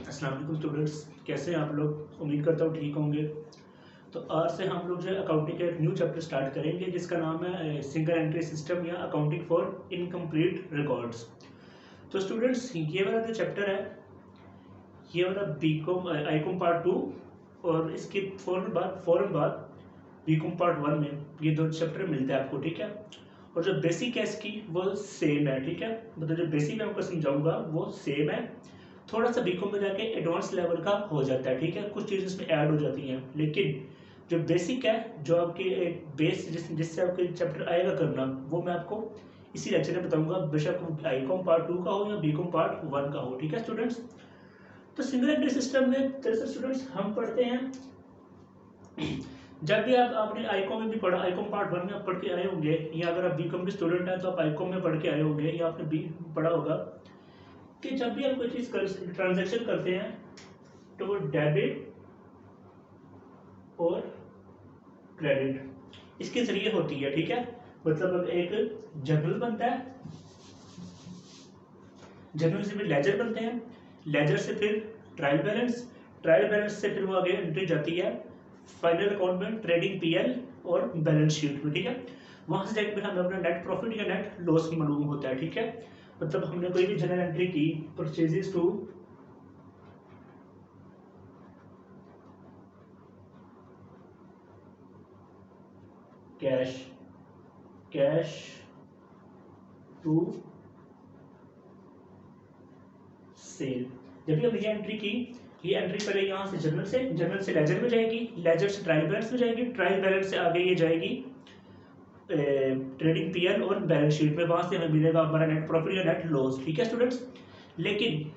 अस्सलाम वालेकुम स्टूडेंट्स, कैसे हैं आप लोग। उम्मीद करता हूँ ठीक होंगे। तो आज से हम लोग जो है अकाउंटिंग का एक न्यू चैप्टर स्टार्ट करेंगे जिसका नाम है सिंगल एंट्री सिस्टम या अकाउंटिंग फॉर इनकम्प्लीट रिकॉर्ड्स। तो स्टूडेंट्स, ये वाला जो चैप्टर है ये वाला बीकॉम आईकॉम पार्ट 2 और इसके फ़ौरन बाद बीकॉम पार्ट 1 में ये दो चैप्टर मिलते हैं आपको, ठीक है। और जो बेसिक है इसकी वो सेम है, ठीक है। मतलब जो बेसिक मैं आपको समझाऊंगा वो सेम है, थोड़ा सा बीकॉम में जाके एडवांस लेवल का हो जाता है, ठीक है। कुछ चीज़ें इसमें ऐड हो जाती हैं, लेकिन जो बेसिक है, जो आपके एक बेस जिससे आपके चैप्टर आएगा करना, वो मैं आपको इसी लेक्चर में बताऊंगा, बेशक आईकॉम पार्ट 2 का हो या बीकॉम पार्ट 1 का हो, ठीक है स्टूडेंट्स। तो सिंगल एंट्री सिस्टम में दरअसल स्टूडेंट्स हम पढ़ते हैं, जब भी आपने आईकॉम में भी पढ़ा, आईकॉम पार्ट 1 में आप पढ़ के आए होंगे, या अगर आप बीकॉम के स्टूडेंट हैं तो आप आईकॉम में पढ़ के आए होंगे, या आपने बी पढ़ा होगा कि जब भी आप कोई चीज़ ट्रांजैक्शन करते हैं तो वो डेबिट और क्रेडिट इसके जरिए होती है, ठीक है। मतलब एक जर्नल बनता है, जर्नल से फिर लेजर बनते हैं, लेजर से फिर ट्रायल बैलेंस, ट्रायल बैलेंस से फिर वो आगे एंट्री जाती है फाइनल अकाउंट में, ट्रेडिंग पीएल और बैलेंस शीट में, ठीक है। वहां से जाकर फिर हमें अपना नेट प्रॉफिट या नेट लॉस मालूम होता है, ठीक है। मतलब हमने कोई भी जनरल एंट्री की, purchases to cash, cash to sale, जब भी हमने ये एंट्री की, ये एंट्री पहले यहाँ से जर्नल से लेजर में जाएगी, लेजर से ट्रायल बैलेंस में जाएगी, ट्रायल बैलेंस से आगे ये जाएगी ट्रेडिंग पीएल और बैलेंस शीट में, वहां से हमें मिलेगा हमारा नेट प्रॉफिट या नेट लॉस, ठीक है स्टूडेंट्स। लेकिन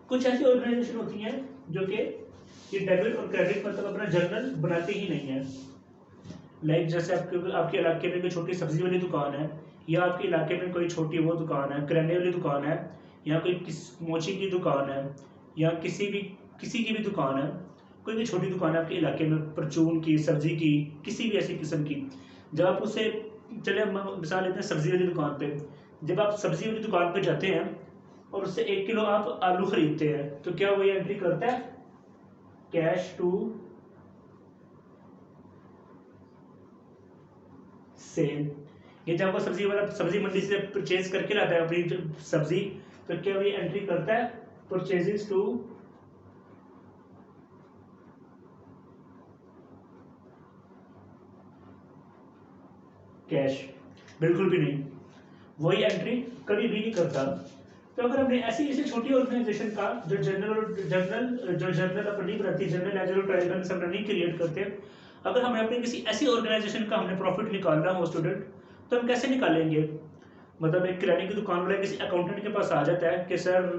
कुछ ऐसी ऑर्गेनाइजेशन होती हैं जो कि ये डेबिट और क्रेडिट मतलब अपना जर्नल बनाते ही नहीं है। लाइक जैसे आपके इलाके में कोई छोटी सब्जी वाली दुकान है, या आपके इलाके में कोई छोटी वो दुकान है, किराने वाली दुकान है, या कोई मोची की दुकान है, या किसी की भी दुकान है, कोई भी छोटी दुकान है आपके इलाके में, परचून की, सब्जी की, किसी भी ऐसी किस्म की। जब आप उससे, चले हम मिसाल लेते हैं सब्जी वाली दुकान पे, जब आप सब्जी वाली दुकान पे जाते हैं और उससे 1 किलो आप आलू खरीदते हैं, तो क्या वो ये एंट्री करता है कैश टू सेल। ये जब वो सब्जी वाला सब्जी मंडी से परचेज करके लाता है अपनी सब्जी, तो क्या वो ये एंट्री करता है परचेजेस टू कैश? बिल्कुल भी नहीं, वही एंट्री कभी भी नहीं करता। तो अगर हमने ऐसी छोटी ऑर्गेनाइजेशन का जो जर्नल अपनी बनाती है, जर्नल लेजर और ट्रायल बैलेंस अपना नहीं क्रिएट करते, अगर हमें अपनी किसी ऐसी ऑर्गेनाइजेशन का हमने प्रॉफिट निकालना हो स्टूडेंट, तो हम कैसे निकालेंगे। मतलब एक किराने की दुकान वाला किसी अकाउंटेंट के पास आ जाता है कि सर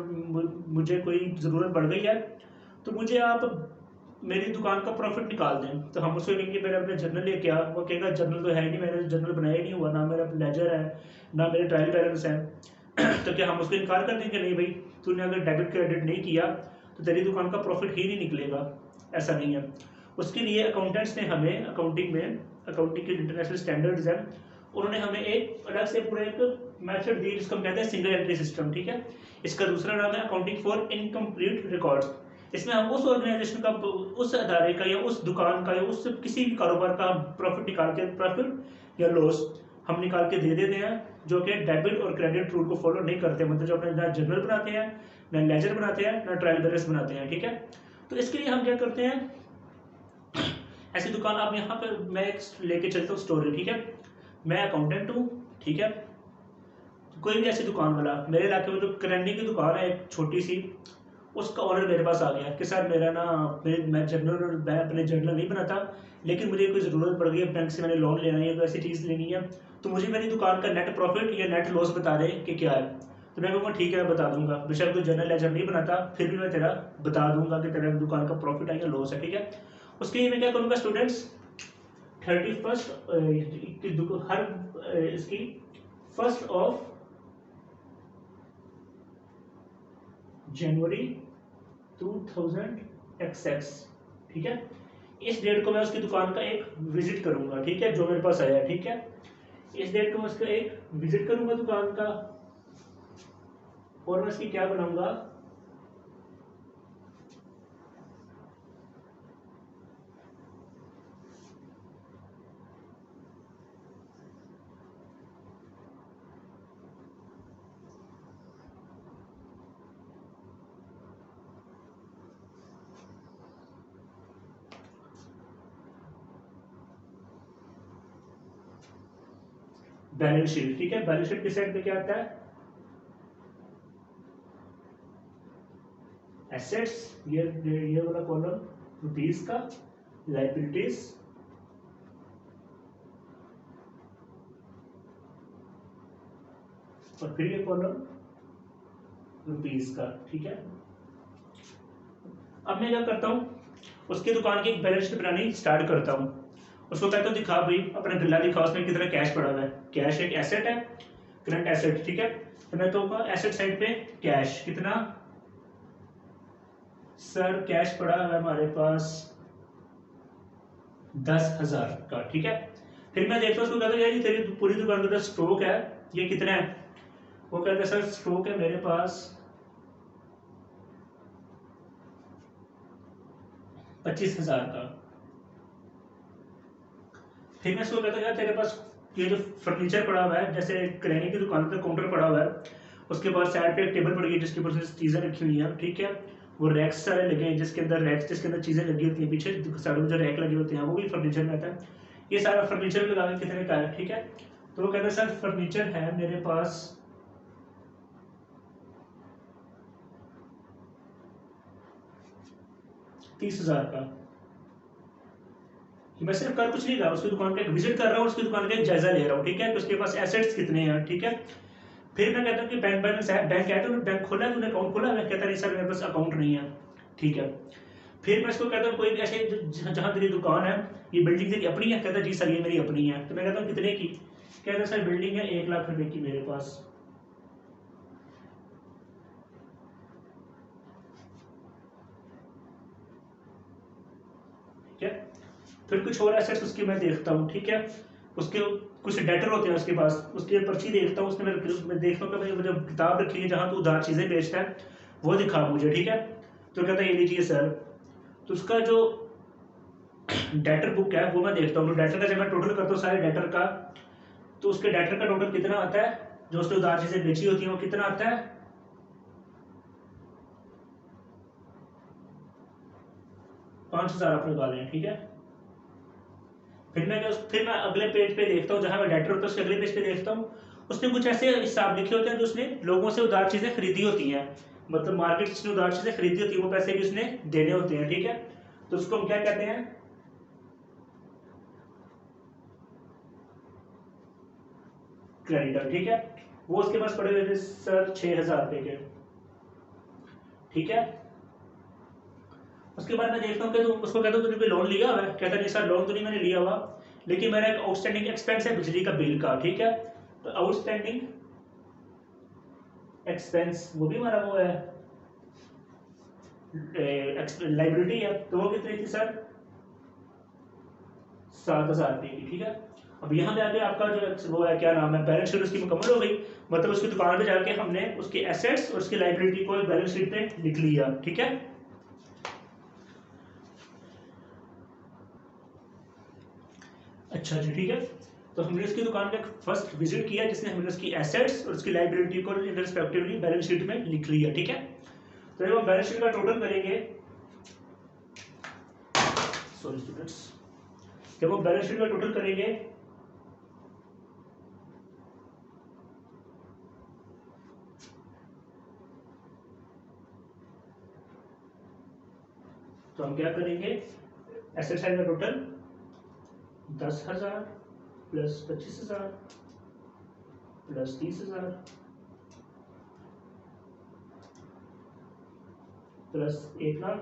मुझे कोई ज़रूरत पड़ गई है, तो मुझे आप मेरी दुकान का प्रॉफिट निकाल दें। तो हम उसको कहेंगे मेरा अपना जर्नल लेके आ, वो कहेगा जर्नल तो है नहीं, मैंने जर्नल बनाया ही नहीं हुआ, ना मेरा लेजर है ना मेरे ट्रायल बैलेंस है। तो क्या हम उसको इनकार कर देंगे, नहीं भाई तूने अगर डेबिट क्रेडिट नहीं किया तो तेरी दुकान का प्रॉफिट ही नहीं निकलेगा। ऐसा नहीं है। उसके लिए अकाउंटेंट्स ने हमें अकाउंटिंग के इंटरनेशनल स्टैंडर्ड्स हैं, उन्होंने हमें एक अलग से पूरा एक मेथड दी जिसको हम कहते हैं सिंगल एंट्री सिस्टम, ठीक है। इसका दूसरा नाम है अकाउंटिंग फॉर इनकम्प्लीट रिकॉर्ड्स। इसमें हम उस ऑर्गेनाइजेशन का, उस अदारे का या उस दुकान का या उस किसी भी कारोबार का प्रॉफिट निकाल के, प्रॉफिट या लॉस हम निकाल के दे देते हैं, जो कि डेबिट और क्रेडिट रूल को फॉलो नहीं करते। मतलब जो अपने ना जर्नल बनाते हैं, ना लेजर बनाते हैं, ना ट्रायल बैलेंस बनाते हैं, ठीक है। तो इसके लिए हम क्या करते हैं, ऐसी दुकान आप यहाँ पर मैं एक लेके चलता हूँ स्टोरी, ठीक है। मैं अकाउंटेंट हूँ, ठीक है। कोई भी ऐसी दुकान वाला, मेरे इलाके में जो किराने की दुकान है एक छोटी सी, उसका ऑर्डर मेरे पास आ गया कि सर मेरा ना मैं अपने जर्नल नहीं बनाता, लेकिन मुझे कोई ज़रूरत पड़ गई है, बैंक से मैंने लोन लेना है या कोई ऐसी चीज़ लेनी है, तो मुझे मेरी दुकान का नेट प्रॉफिट या नेट लॉस बता दे कि क्या है। तो मैं कहूँगा ठीक है, मैं बता दूंगा, बेशक कोई जर्नल लेजर नहीं बनाता, फिर भी मैं तेरा बता दूंगा कि तेरा दुकान का प्रॉफिट है या लॉस है, ठीक है। उसके लिए मैं क्या करूँगा स्टूडेंट्स, 31 हर इसकी 1 ऑफ जनवरी 2000 ठीक है। इस डेट को मैं उसकी दुकान का एक विजिट करूंगा, ठीक है, जो मेरे पास आया है, ठीक है। इस डेट को मैं उसका एक विजिट करूंगा दुकान का, और मैं इसकी क्या बनाऊंगा, बैलेंस शीट, ठीक है। बैलेंस शीट किस साइड पे क्या आता है, एसेट्स, ये वाला कॉलम रुपीस का, लाइबिलिटीज और फिर ये कॉलम रुपीस का, ठीक है। अब मैं क्या करता हूँ, उसकी दुकान की एक बैलेंस शीट बनानी स्टार्ट करता हूँ। उसको कहता हूँ दिखा भाई अपना गल्ला दिखा, उसमें कितना कैश पड़ा हुआ है। कैश एक एसेट है, करंट एसेट, ठीक है। तो मैं तो एसेट साइड पे कैश कितना, सर कैश पड़ा है हमारे पास 10,000 का, ठीक है। फिर मैं देखता हूँ उसको, कहता हूँ यार ये तेरी पूरी दुकान का स्टॉक है ये कितना है। वो कहता है सर स्टॉक है मेरे पास 25,000 का। फिर मैं उसको कहता हूँ यार तेरे पास ये जो फर्नीचर पड़ा हुआ है, जैसे किराने की दुकान पर काउंटर पड़ा हुआ है, उसके बाद साइड पे एक टेबल पड़ी है जिसके ऊपर चीज़ें रखी हुई हैं, ठीक है। वो रैक्स सारे लगे हैं जिसके अंदर रैक्स, जिसके अंदर चीज़ें लगी होती हैं, पीछे साइड में जो रैक लगे होते हैं वो भी फर्नीचर में आता है। ये सारा फर्नीचर लगा के कितने का है, ठीक है। तो वो कहता है सर फर्नीचर है मेरे पास 30,000 का। मैं सिर्फ कर कुछ नहीं रहा, उसकी दुकान का विजिट कर रहा हूँ, उसकी दुकान का एक जायजा ले रहा हूँ, ठीक है। तो उसके पास एसेट्स कितने हैं, ठीक है। फिर मैं कहता हूँ कि बैंक बैलेंस है, बैंक है तो बैंक खोला है, तूने अकाउंट खोला है। कहता नहीं सर मेरे पास अकाउंट नहीं है, ठीक है। फिर मैं इसको कहता हूँ कोई ऐसे जहाँ तेरी दुकान है ये बिल्डिंग तेरी अपनी है। कहता जी सर ये मेरी अपनी है। तो मैं कहता हूँ कितने की। कहता सर बिल्डिंग है 1 लाख रुपए की मेरे पास, ठीक है। फिर कुछ और एसेट्स उसकी मैं देखता हूँ, ठीक है। उसके कुछ डेटर होते हैं उसके पास, उसकी पर्ची देखता हूँ, उसने मैं देखता हूँ कि भाई जो किताब रखी है जहाँ तू उधार चीज़ें बेचता है वो दिखा मुझे, ठीक है। तो कहता है ये लीजिए सर। तो उसका जो डेटर बुक है वो मैं देखता हूँ। तो डेटर का जब मैं टोटल करता हूँ सारे डेटर का, तो उसके डेटर का टोटल कितना आता है, जो उसने उधार चीजें बेची होती हैं वो कितना आता है, 5,000 आप लगा लें, ठीक है। फिर मैं अगले पेज पे देखता हूँ जहां मैं डेटर होता है, उसके अगले पेज पे देखता हूँ उसने कुछ ऐसे हिसाब लिखे होते हैं जो उसने लोगों से उधार चीजें खरीदी होती हैं, मतलब मार्केट से उसने उधार चीजें खरीदी होती है, वो पैसे भी उसने देने होते हैं, ठीक है। तो उसको हम क्या कहते हैं, क्रेडिटर, ठीक है। वो उसके पास पड़े हुए थे सर 6,000 रुपए के, ठीक है। उसके बाद मैं देखता हूँ कि तो उसको कहता हूँ तूने कोई लोन लिया हुआ है। कहता नहीं सर लोन तो नहीं मैंने लिया हुआ, लेकिन मेरा एक आउटस्टैंडिंग एक्सपेंस है बिजली का बिल का, ठीक है। तो आउटस्टैंडिंग एक्सपेंस वो भी हमारा वो है लाइबिलिटी है। तो वो कितनी थी सर, 7,000 रुपये की, ठीक है। अब यहाँ पे आके आपका जो वो है क्या नाम है, बैलेंस शीट उसकी मुकम्मल हो गई। मतलब उसकी दुकान पे जाके हमने उसके एसेट्स और उसकी लाइबिलिटी को बैलेंस शीट पे लिख लिया, ठीक है। अच्छा जी, ठीक है। तो हमने इसकी दुकान का फर्स्ट विजिट किया जिसने हमने उसकी एसेट्स और उसकी लाइबिलिटी को रिस्पेक्टिवली बैलेंस शीट में लिख लिया, ठीक है। तो जब हम बैलेंस शीट का टोटल करेंगे, सॉरी स्टूडेंट्स, जब हम बैलेंस शीट का टोटल करेंगे तो हम क्या करेंगे, एसेट साइड का total 10,000 plus 25,000 plus 30,000 plus 1 lakh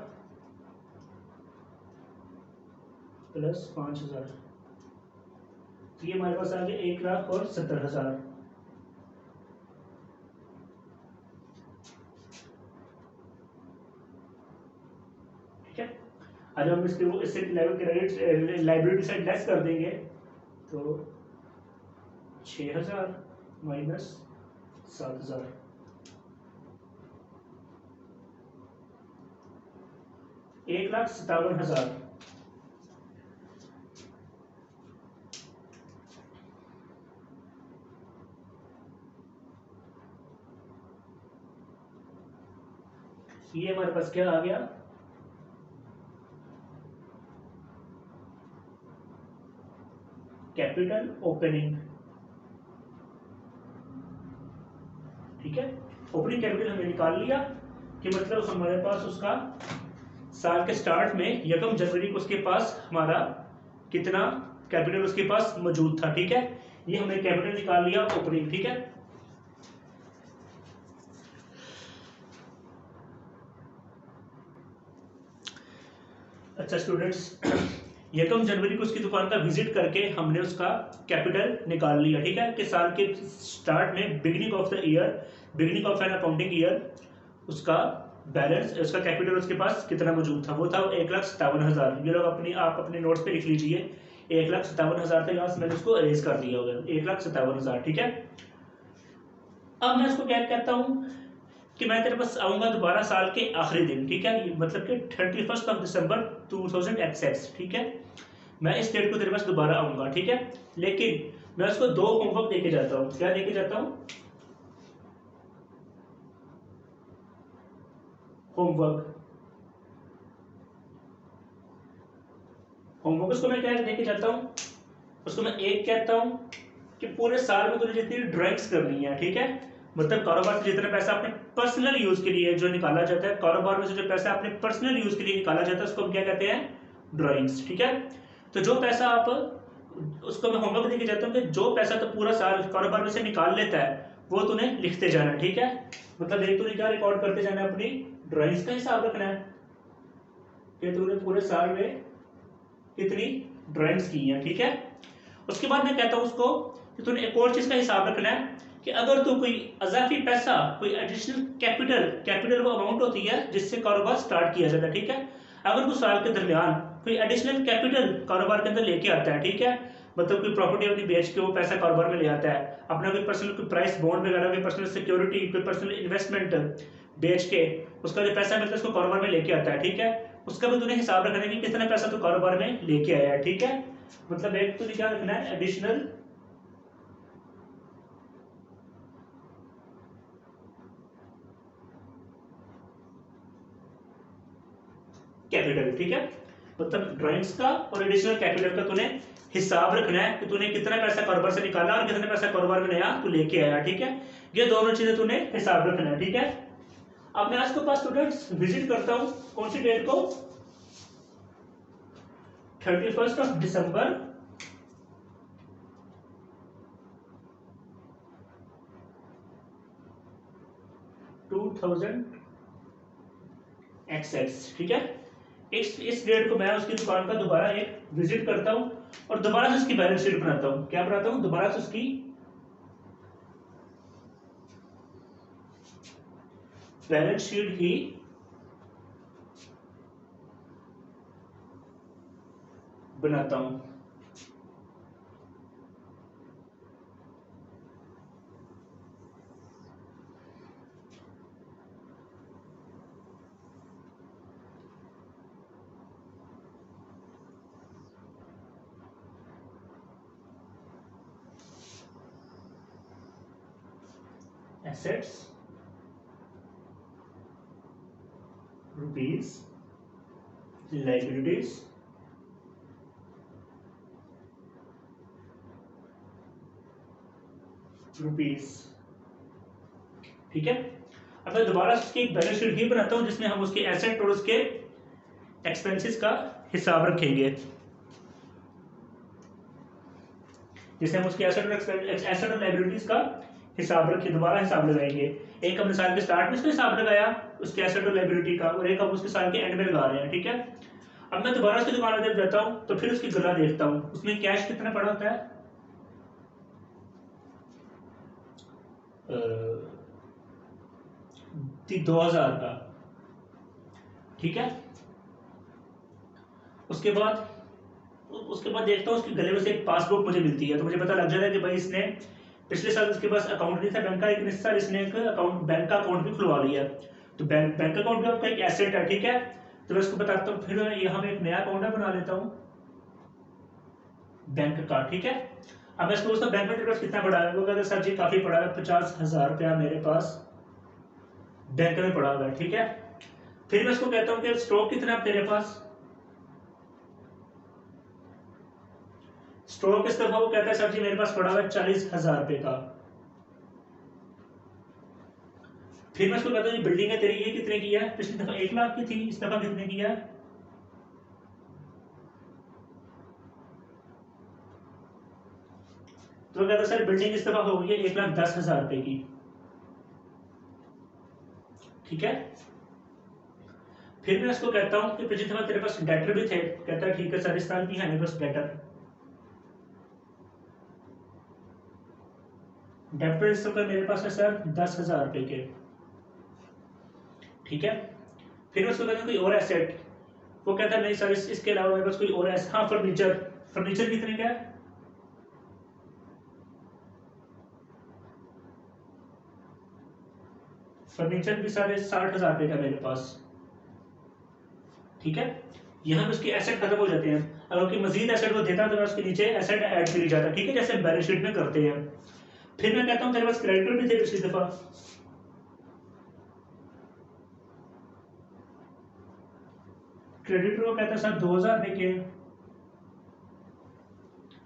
plus 5,000। तो ये हमारे पास आ गया 1,70,000, ठीक है। आज हम इससे क्रेडिट लाइबिलिटी साइड लेस कर देंगे तो 6,000 माइनस 7,000, 1,57,000। ये हमारे पास क्या आ गया, कैपिटल ओपनिंग, ठीक है, ओपनिंग कैपिटल हमने निकाल लिया कि मतलब हमारे पास उसका साल के स्टार्ट में 1 जनवरी को उसके पास हमारा कितना कैपिटल उसके पास मौजूद था। ठीक है, ये हमने कैपिटल निकाल लिया ओपनिंग। ठीक है, अच्छा स्टूडेंट्स, 1 जनवरी को उसकी दुकान का विजिट करके हमने उसका कैपिटल निकाल लिया। ठीक है, कि साल के स्टार्ट में beginning of the year, beginning of an accounting year, उसका बैलेंस, उसका कैपिटल उसके पास कितना मौजूद था, वो था 1,57,000। ये लोग आप अपने नोट्स पे लिख लीजिए, 1,57,000 था। यहाँ से मैंने उसको अरेज कर दिया होगा, 1,57,000। ठीक है, अब मैं इसको क्या कहता हूँ कि मैं तेरे पास आऊंगा दोबारा साल के आखिरी दिन। ठीक है, मतलब कि 31 दिसंबर 2006। ठीक है, मैं इस डेट को तेरे पास दोबारा आऊंगा। ठीक है, लेकिन मैं उसको 2 होमवर्क देके जाता हूँ। क्या देके जाता हूँ? होमवर्क। होमवर्क उसको मैं क्या देके जाता हूँ? उसको मैं एक कहता हूँ कि पूरे साल में तुझे जितनी ड्राइंग्स करनी है। ठीक है, मतलब कारोबार से जितना पैसा अपने पर्सनल यूज के लिए जो निकाला जाता है, कारोबार में से जो पैसा अपने पर्सनल यूज के लिए निकाला जाता है, उसको हम क्या कहते हैं? ड्राइंग्स। ठीक है, तो जो पैसा आप, उसको मैं होमवर्क देके जाता हूँ कि जो पैसा तो पूरा साल कारोबार में से निकाल लेता है वो तूने लिखते जाना। ठीक है, मतलब एक तूने क्या रिकॉर्ड करते जाना, अपनी ड्राइंग्स का हिसाब रखना है कि तूने पूरे साल में कितनी ड्राइंग्स की है। ठीक है, उसके बाद मैं कहता हूँ उसको कि तूने एक और चीज का हिसाब रखना है कि अगर तू कोई अजाफी पैसा, कोई एडिशनल कैपिटल वो अमाउंट होती है जिससे कारोबार स्टार्ट किया जाता है। ठीक है, अगर तू साल के दरमियान कोई एडिशनल कैपिटल कारोबार के अंदर लेके आता है, ठीक है, मतलब कोई प्रॉपर्टी अपनी बेच के वो पैसा कारोबार में ले आता है, अपना कोई पर्सनल कोई प्राइस बॉन्ड वगैरह, कोई पर्सनल सिक्योरिटी, कोई पर्सनल इन्वेस्टमेंट बेच के उसका जो पैसा मिलता है उसको कारोबार में लेके आता है। ठीक है, उसका भी तूने हिसाब रखना है कि कितना पैसा तू कारोबार में लेके आया है। ठीक है, मतलब एक तुझे क्या रखना है? Additional capital. ठीक है, मतलब ड्राइंग्स का और एडिशनल कैपिटल का तूने हिसाब रखना है कि तूने कितना पैसा कारोबार से निकाला और कितना पैसा कारोबार में नया तू लेके आया। ठीक है, ये दोनों चीजें तूने हिसाब रखना है। ठीक है, अब मैं आज के पास स्टूडेंट्स विजिट करता हूं कौन सी डेट को? 31 दिसंबर 2000XX। ठीक है, इस डेट को मैं उसकी दुकान का दोबारा एक विजिट करता हूं और दोबारा से उसकी बैलेंस शीट बनाता हूं। क्या बनाता हूं? दोबारा से उसकी बैलेंस शीट ही बनाता हूं। Assets rupees, liabilities rupees. ठीक है, अब मैं दोबारा उसकी एक बैलेंस शीट ही बनाता हूं जिसमें हम उसके एसेट और उसके एक्सपेंसेस का हिसाब रखेंगे, जिससे हम उसके एसेट और लाइबिलिटीज का हिसाब रखें, दोबारा हिसाब लगाएंगे। एक हमने साल के स्टार्ट में उसका हिसाब लगाया उसके एसेट और लाइबिलिटी का, और एक हम उसके साल के एंड में लगा रहे हैं। ठीक है, अब मैं दोबारा उसकी दुकान में जब जाता हूं तो फिर उसकी गला देखता हूं, उसमें कैश कितना पड़ा होता है? 2000 का। ठीक है, उसके बाद देखता हूँ उसके गले में से एक पासबुक मुझे मिलती है, तो मुझे पता लग जाता है कि भाई इसने पिछले साल उसके पास अकाउंट नहीं था बैंक का, लेकिन इस साल इसने एक अकाउंट, बैंक का अकाउंट भी खुलवा लिया। तो बैंक अकाउंट भी आपका एक एसेट है। ठीक है, तो मैं उसको बताता हूँ, फिर यहाँ मैं एक नया अकाउंट बना लेता हूँ बैंक का। ठीक है, अब मैं उसको बैंक में तेरे पास कितना पड़ा है? वो कहता है सर जी काफी पड़ा है, 50,000 रुपया मेरे पास बैंक में पड़ा हुआ है। ठीक है, फिर मैं उसको कहता हूँ कि स्टॉक कितना है तेरे पास? स्टॉक किस तरह? वो कहता है सर जी मेरे पास पड़ा हुआ है 40,000 रुपए का। फिर मैं उसको कहता हूँ ये बिल्डिंग है तेरी, ये कितने की है, पिछली दफा 1 लाख की थी, इस दफा कितने की है, तो कहता सर बिल्डिंग इस दफा हो गई है 1,10,000 रुपए की, ठीक है। फिर मैं उसको कहता हूँ कि पिछली दफा तेरे पास डेटर भी थे, कहता है ठीक है सर इस साल भी है मेरे पास डेटर, डेटर इस समय मेरे पास है सर 10,000 रुपए के, ठीक है। फिर मैं उसको कहता हूँ कोई और एसेट, वो कहता है नहीं सर इसके अलावा मेरे पास कोई और एसेट, हाँ फर्नीचर, फर्नीचर कितने का है, फर्नीचर भी साढ़े 60,000 रुपए का मेरे पास, ठीक है। यहाँ पे उसके एसेट खत्म हो जाते हैं, अगर कोई मजीद एसेट वो देता तो मैं उसके नीचे एसेट ऐड करी जाता, ठीक है, जैसे बैलेंस शीट में करते हैं। फिर मैं कहता हूँ तेरे पास क्रेडिटर भी थे पिछली दफा, क्रेडिटर को कहता है सर 2,000 रुपए के,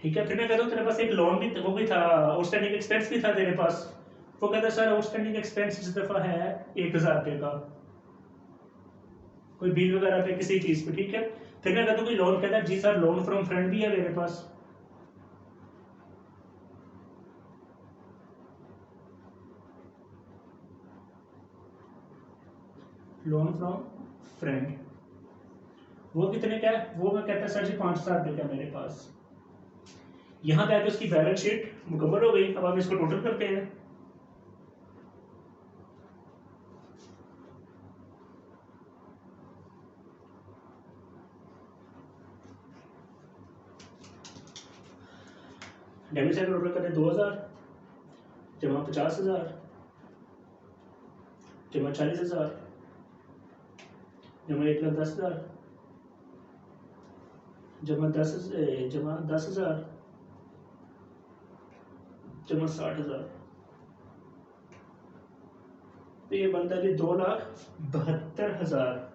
ठीक है। फिर मैं कहता हूँ तेरे पास एक लोन भी वो भी था, आउटस्टैंडिंग एक्सपेंस भी था तेरे पास, वो कहता है सर आउटस्टैंडिंग एक्सपेंस इस दफा है 1,000 रुपए का, कोई बिल वगैरह पे किसी चीज पे, ठीक है। फिर मैं कहता हूँ कोई लोन, कहता है जी सर लोन फ्रॉम फ्रेंड भी है मेरे पास, लोन फ्रॉम फ्रेंड, वो कितने का है, वो मैं कहता है सर जी 5,000 रुपए का मेरे पास। यहाँ पे आके उसकी बैलेंस शीट मुकम्मल हो गई। अब हम इसको टोटल करते हैं, डेबिट साइड टोटल करें 2,000 जमा 50,000 जमा 40,000 जमा 1,10,000 जमा 10,000 जमा 60,000, तो ये बनता है 2,72,000।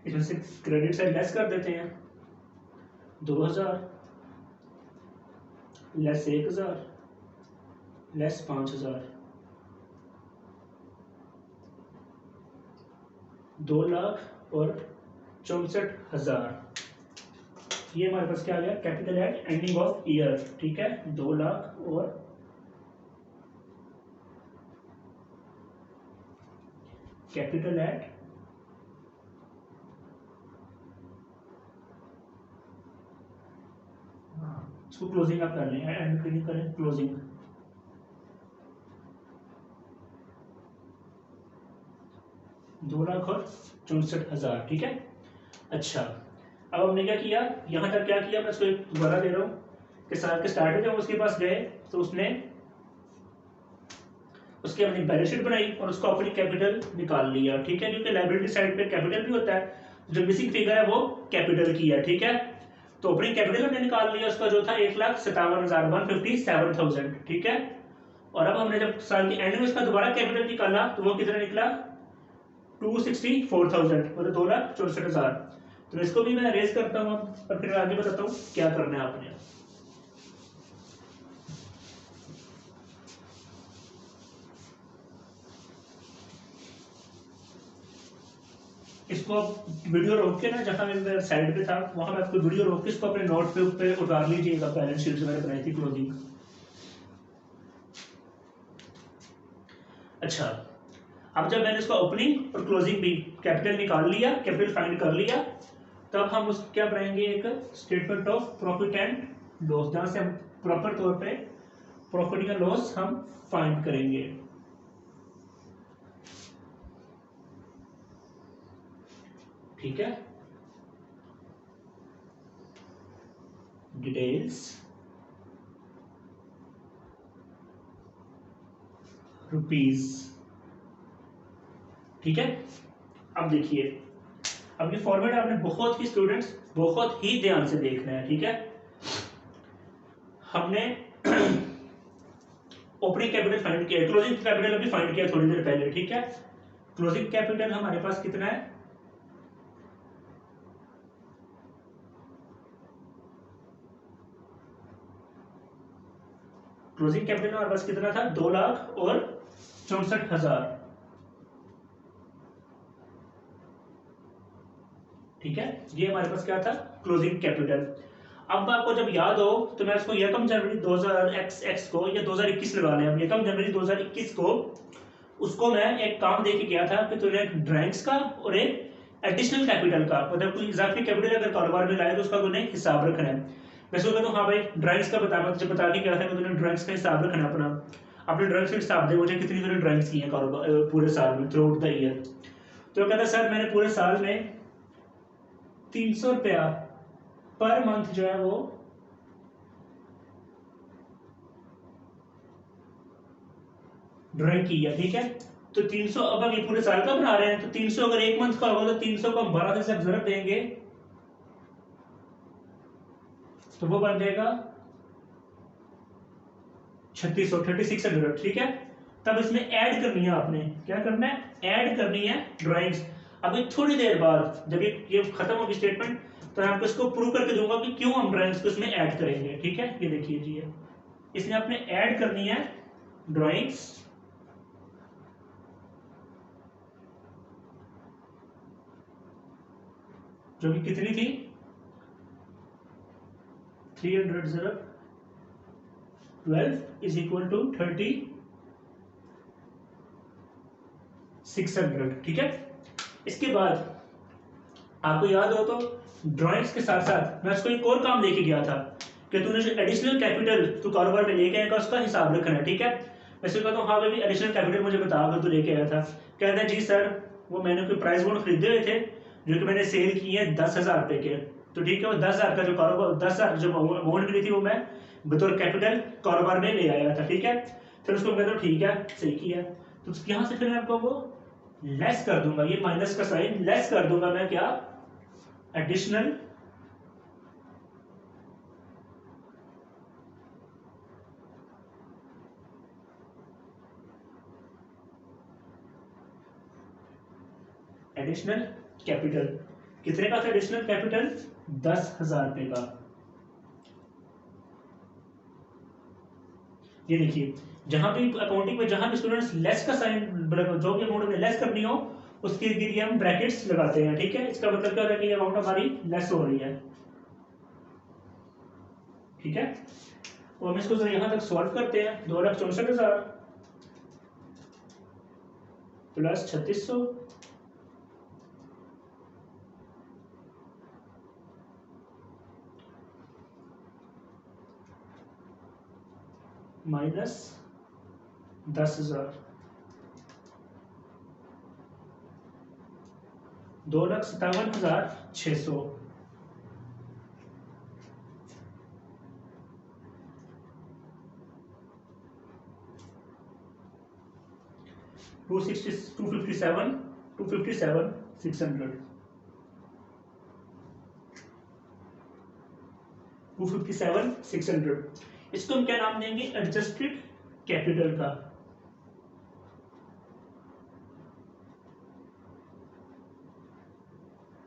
इसमें से क्रेडिट साइड लेस कर देते हैं, 2,000 लेस 1,000 लेस 5,000, 2,64,000। ये हमारे पास क्या आ गया, capital eight ending of year, ठीक है, 2,00,000 और कैपिटल एट इसको क्लोजिंग आप कर लें, एंड नहीं करें, क्लोजिंग 2,64,000, ठीक है। अच्छा अब हमने क्या किया, यहाँ तक क्या किया, मैं इसको दोबारा दे रहा हूँ कि साल के स्टार्ट में जब उसके पास गए तो उसने उसकी अपनी बैलेंस शीट बनाई और उसको अपनी कैपिटल निकाल लिया, ठीक है, क्योंकि लायबिलिटी साइड पे कैपिटल भी होता है, जो मिसिंग फिगर है वो कैपिटल की है, ठीक है। तो अपनी कैपिटल हमने निकाल लिया, उसका जो था 1,57,157,000, ठीक है। और अब हमने जब साल के एंड में उसका दोबारा कैपिटल निकाला तो वो कितना निकला, 2,64,000, मतलब 2,64,000। तो इसको भी मैं रेज करता हूँ और फिर आगे बताता हूँ क्या करना है आपने। इसको आप वीडियो रोक के ना, जहां मैं साइड पे था वहां पे आपको वीडियो रोक के इसको अपने नोट पे उतार लीजिएगा, बैलेंस शीट जो मैंने बनाई थी क्लोजिंग। अच्छा अब जब मैंने इसका ओपनिंग और क्लोजिंग भी कैपिटल निकाल लिया, कैपिटल फाइंड कर लिया, तब हम उस क्या बनाएंगे, एक statement of profit and loss, जहां से हम प्रॉपर तौर पे प्रॉफिट या लॉस हम फाइंड करेंगे, ठीक है। डिटेल्स रुपीज, ठीक है। अब देखिए, अब ये फॉर्मेट आपने बहुत ही स्टूडेंट्स बहुत ही ध्यान से देखना है, ठीक है। हमने ओपनिंग कैपिटल फाइंड किया, क्लोजिंग कैपिटल अभी फाइंड किया थोड़ी देर पहले, ठीक है। क्लोजिंग कैपिटल हमारे पास कितना है, क्लोजिंग कैपिटल हमारे पास कितना था, 2,64,000। ठीक है, ये हमारे पास क्या था, क्लोजिंग कैपिटल। अब आपको जब याद हो तो मैं इसको यकम जनवरी 2000 को या 2021 लगा लें, अब यकम जनवरी 2021 को उसको मैं एक काम दे के गया था कि तुझे एक ड्राइंग्स का और एक एडिशनल कैपिटल का, मतलब कोई इजाफी कैपिटल अगर कारोबार में लाए तो उसका तुमने हिसाब रखना है। मैं उसको कहता हूँ हाँ भाई ड्राइंग्स का बता के गया था कि तुमने ड्राइंग्स का हिसाब रखना है अपना, अपने ड्राइंग्स का हिसाब दे मुझे कितनी तुमने ड्राइंग्स की है कारोबार पूरे साल में, थ्रू आउट द ईयर। तो कहता सर मैंने पूरे साल में 300 रुपया पर मंथ जो है वो ड्राइंग की है। ठीक है, तो 300, अब अगर ये पूरे साल का बना रहे हैं तो 300 अगर एक मंथ का होगा तो 300 को हम 12 से ऑब्जर्व देंगे तो वो बन जाएगा 3600। ठीक है, तब इसमें ऐड करनी है, आपने क्या करना है, ऐड करनी है ड्राइंग्स। अभी थोड़ी देर बाद जब ये खत्म होगी स्टेटमेंट तो मैं आपको इसको प्रूव करके दूंगा कि क्यों हम ड्राइंग्स को इसमें ऐड करेंगे। ठीक है, ये देखिए जी, इसमें आपने ऐड करनी है ड्राइंग्स, जो कि कितनी थी, 300/12 इज इक्वल टू 3600। ठीक है, इसके बाद आपको याद हो तो ड्राइंग्स के साथ साथ मैं उसको एक और काम लेके गया था कि तूने जो एडिशनल कैपिटल तू कारोबार में लेके आएगा उसका हिसाब रखना है। ठीक है, वैसे कहता हूँ हाँ भाई एडिशनल कैपिटल मुझे बता अगर तू लेके आया था। कहता है जी सर वो मैंने कोई प्राइस बॉन्ड खरीदे हुए थे जो कि मैंने सेल किए हैं 10,000 रुपए के। तो ठीक है, वो 10,000 का जो कारोबार 10,000 जो अमाउंट मिली थी वो मैं बतौर कैपिटल कारोबार में ले आया था। ठीक है, फिर उसको कहता हूँ ठीक है सही किया, तो यहाँ से फिर मैं आपको वो लेस कर दूंगा, ये माइनस का साइन लेस कर दूंगा मैं क्या, एडिशनल कैपिटल। कितने का था एडिशनल कैपिटल, 10,000 रुपए का। ये देखिए जहां भी अकाउंटिंग में जहां भी स्टूडेंट्स लेस का साइन, जो भी अमाउंट में लेस करनी हो उसके लिए हम ब्रैकेट्स लगाते हैं। ठीक है, इसका मतलब क्या होता है कि ये अमाउंट हमारी लेस हो रही है। ठीक है, और हम इसको यहां तक सॉल्व करते हैं, 2,64,000 प्लस 3,600 माइनस 10,000, 2,57,600। टू 257 600 257,600। इसको हम क्या नाम देंगे, एडजस्टेड कैपिटल का।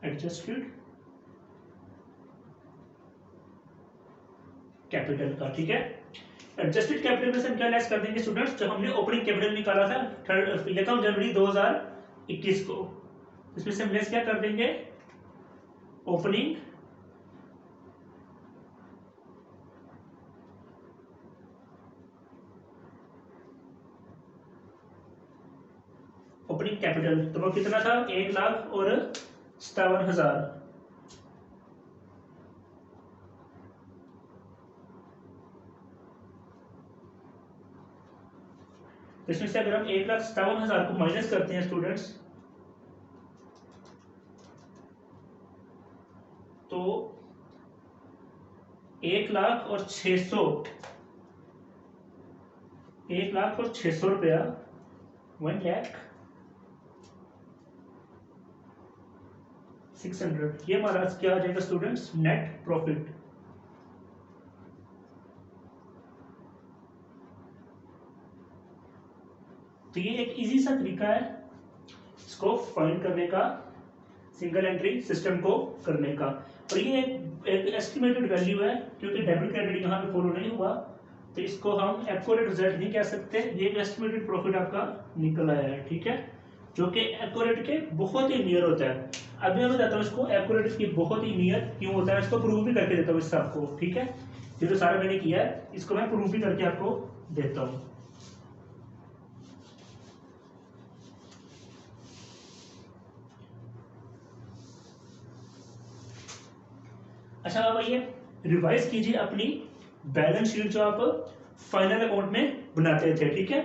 एडजस्टेड कैपिटल का। ठीक है, एडजस्टेड कैपिटल में से हम क्या लेस कर देंगे स्टूडेंट्स, जो हमने ओपनिंग कैपिटल निकाला था जनवरी 2021 को, इसमें से हम लेस क्या कर देंगे, ओपनिंग कैपिटल। तो वो कितना था, 1,57,000। इसमें से अगर हम 1,57,000 को माइनस करते हैं स्टूडेंट्स तो 1,06,000 रुपया, 1,06,000 ये हमारा क्या आ जाएगा स्टूडेंट्स, नेट प्रॉफिट। तो ये एक इजी सा तरीका है इसको फाइंड करने का, सिंगल एंट्री सिस्टम को करने का। और ये एक एस्टिमेटेड वैल्यू है, क्योंकि डेबिट क्रेडिट यहाँ पे फॉलो नहीं हुआ, तो इसको हम एक्यूरेट रिजल्ट नहीं कह सकते। ये एक एस्टिमेटेड प्रॉफिट आपका निकल आया है, ठीक है, जो कि एक्यूरेट के बहुत ही नियर होता है। अभी मैं बताता हूँ इसको एक्यूरेट की बहुत ही नियर क्यों होता है, इसको प्रूव भी करके देता हूँ इससे आपको, ठीक है। ये तो सारा मैंने किया है, इसको मैं प्रूव भी करके आपको देता हूँ। अच्छा अब आइए रिवाइज कीजिए अपनी बैलेंस शीट जो आप फाइनल अकाउंट में बनाते थे, ठीक है।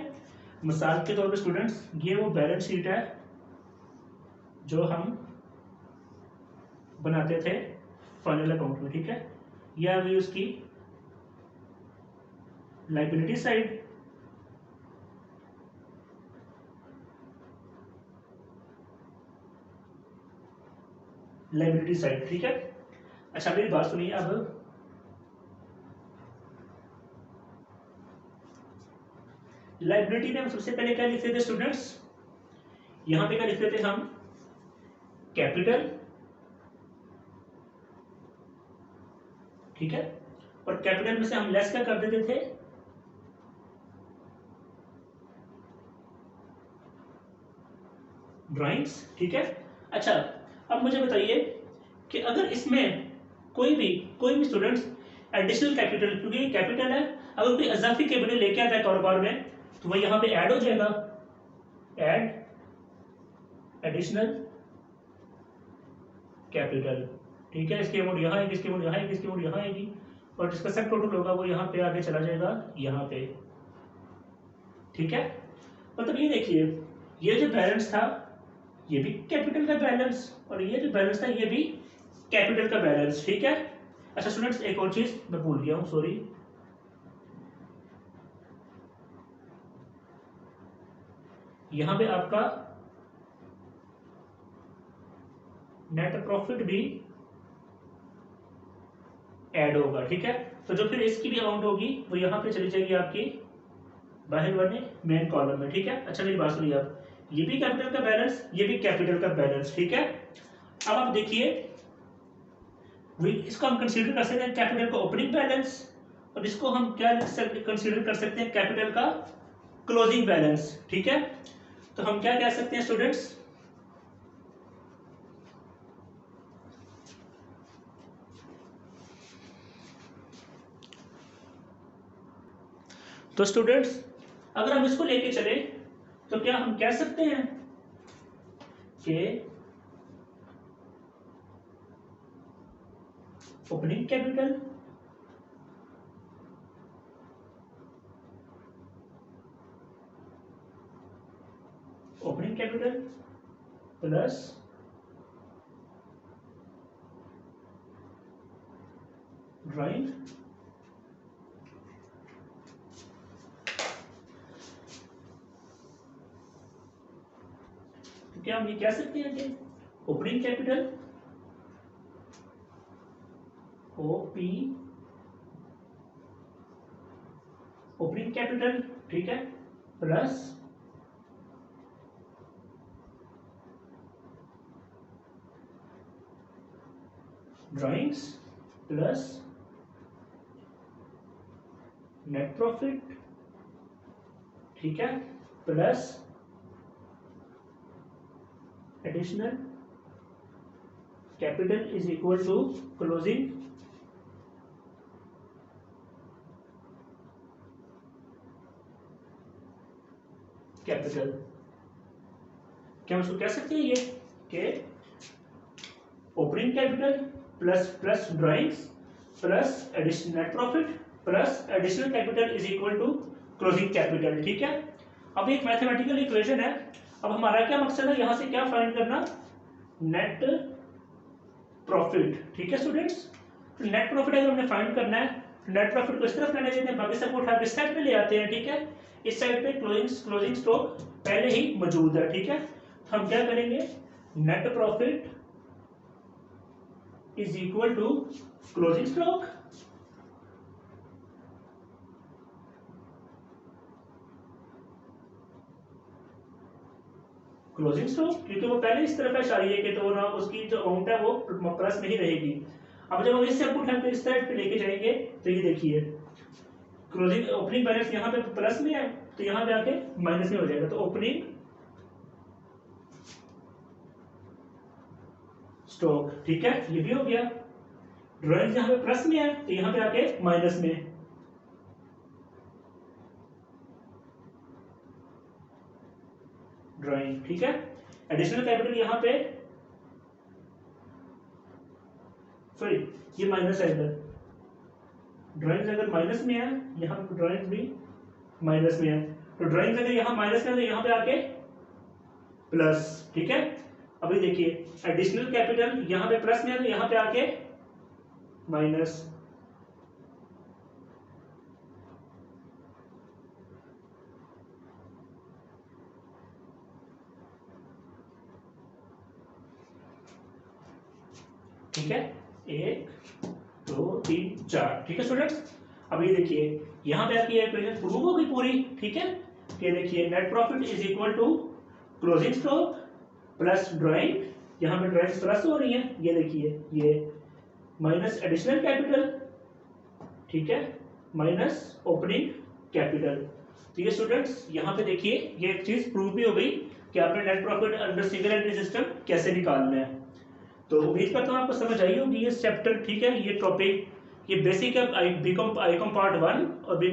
मिसाल के तौर पे स्टूडेंट्स, ये वो बैलेंस शीट है जो हम बनाते थे फाइनल अकाउंट में, ठीक है। यह अभी उसकी लायबिलिटी साइड, लायबिलिटी साइड, ठीक है। अच्छा मेरी बात सुनिए, अब लायबिलिटी में हम सबसे पहले क्या लिखते थे स्टूडेंट्स, यहां पे क्या लिखते थे हम, कैपिटल, ठीक है। और कैपिटल में से हम लेस क्या कर देते थे, ड्राइंग्स, ठीक है। अच्छा अब मुझे बताइए कि अगर इसमें कोई भी स्टूडेंट्स एडिशनल कैपिटल, क्योंकि कैपिटल है, अगर कोई इजाफी कैपिटल लेके आता है कारोबार में तो वह यहां पे ऐड हो जाएगा, ऐड एडिशनल कैपिटल, ठीक है। इसकी अमाउंट यहाँ आएगी, इसकी अमाउंट यहाँ आएगी, इसकी अमाउंट यहाँ आएगी, और जिसका सब टोटल होगा वो यहाँ पे आगे चला जाएगा यहाँ पे, ठीक है। मतलब ये देखिए, ये जो बैलेंस था ये भी कैपिटल का बैलेंस, और ये जो बैलेंस था ये भी कैपिटल का बैलेंस, ठीक है। अच्छा स्टूडेंट्स एक और चीज मैं भूल गया हूं, सॉरी, यहां पे आपका नेट प्रॉफिट भी ऐड होगा, ठीक है। तो जो फिर इसकी भी अमाउंट होगी वो यहां पे चली जाएगी आपकी बाहर वाले मेन कॉलम में, ठीक है। अच्छा मेरी बात सुनिए, आप ये भी कैपिटल का बैलेंस, ये भी कैपिटल का बैलेंस, ठीक है। अब आप देखिए, इसको हम कंसीडर कर सकते हैं कैपिटल का ओपनिंग बैलेंस, और इसको हम क्या कंसीडर कर सकते हैं, कैपिटल का क्लोजिंग बैलेंस, ठीक है। तो हम क्या कह सकते हैं स्टूडेंट्स, तो स्टूडेंट्स अगर हम इसको लेके चले तो क्या हम कह सकते हैं कि ओपनिंग कैपिटल प्लस ड्राइंग तो क्या हम ये कह सकते हैं कि opening capital OP opening capital, ठीक है, plus drawings plus net profit, ठीक है, plus additional capital is equal to closing capital. क्या हम उसको कह सकते हैं ये कि opening capital plus drawings plus additional net profit plus additional capital is equal to closing capital, ठीक है। अब एक मैथमेटिकल इक्वेशन है, अब हमारा क्या मकसद है, यहां से क्या फाइंड करना, नेट प्रॉफिट, ठीक है स्टूडेंट्स। तो नेट प्रॉफिट अगर हमने फाइंड करना है, नेट प्रॉफिट को इस तरफ लेने देते हैं, बाकी सबको उठा के इस साइड पे ले आते हैं, ठीक है। इस साइड पे क्लोजिंग स्टॉक पहले ही मौजूद है, ठीक है। तो हम क्या करेंगे, net profit is equal to closing stock closing stock, क्योंकि वो पहले इस तरफ है इशारिये के, तो ना उसकी जो अमाउंट है वो प्लस में ही रहेगी। अब जब हम इससे पुट हम इस साइड पे लेके जाएंगे तो ये देखिए क्लोजिंग ओपनिंग बैलेंस यहाँ पे प्लस में है, तो यहाँ पे आके माइनस में हो जाएगा। तो ओपनिंग स्टॉक, ठीक है, ये भी हो गया। ड्राइंग यहाँ पे प्लस में है तो यहाँ पे आके माइनस में। ड्राइंग, ठीक है। एडिशनल कैपिटल यहाँ पे, सॉरी ये माइनस है इधर। ड्राइंग अगर माइनस में है, यहाँ पे ड्राइंग भी माइनस में है, तो ड्राइंग अगर यहाँ माइनस में है तो यहाँ पे आके प्लस, ठीक है। अभी देखिए एडिशनल कैपिटल यहाँ पे प्लस में है तो यहाँ पे आके माइनस। ठीक है, 1 2 3 4, ठीक है स्टूडेंट्स। अब ये देखिए यहाँ पे आके इक्वेशन प्रूव हो गई पूरी, ठीक है। ये देखिए net profit is equal to closing stock plus drawing, यहाँ पे ड्राइंग प्लस हो रही है, ये देखिए ये माइनस एडिशनल कैपिटल, ठीक है, माइनस ओपनिंग कैपिटल। तो ये स्टूडेंट्स यहाँ पे देखिए ये एक चीज प्रूव भी हो गई कि आपने net profit under single entry system कैसे निकालना है। तो उम्मीद करता हूँ आपको समझ आई होगी ये चैप्टर, ठीक है। ये टॉपिक ये बेसिक है बीकॉम पार्ट 1 और बीकॉम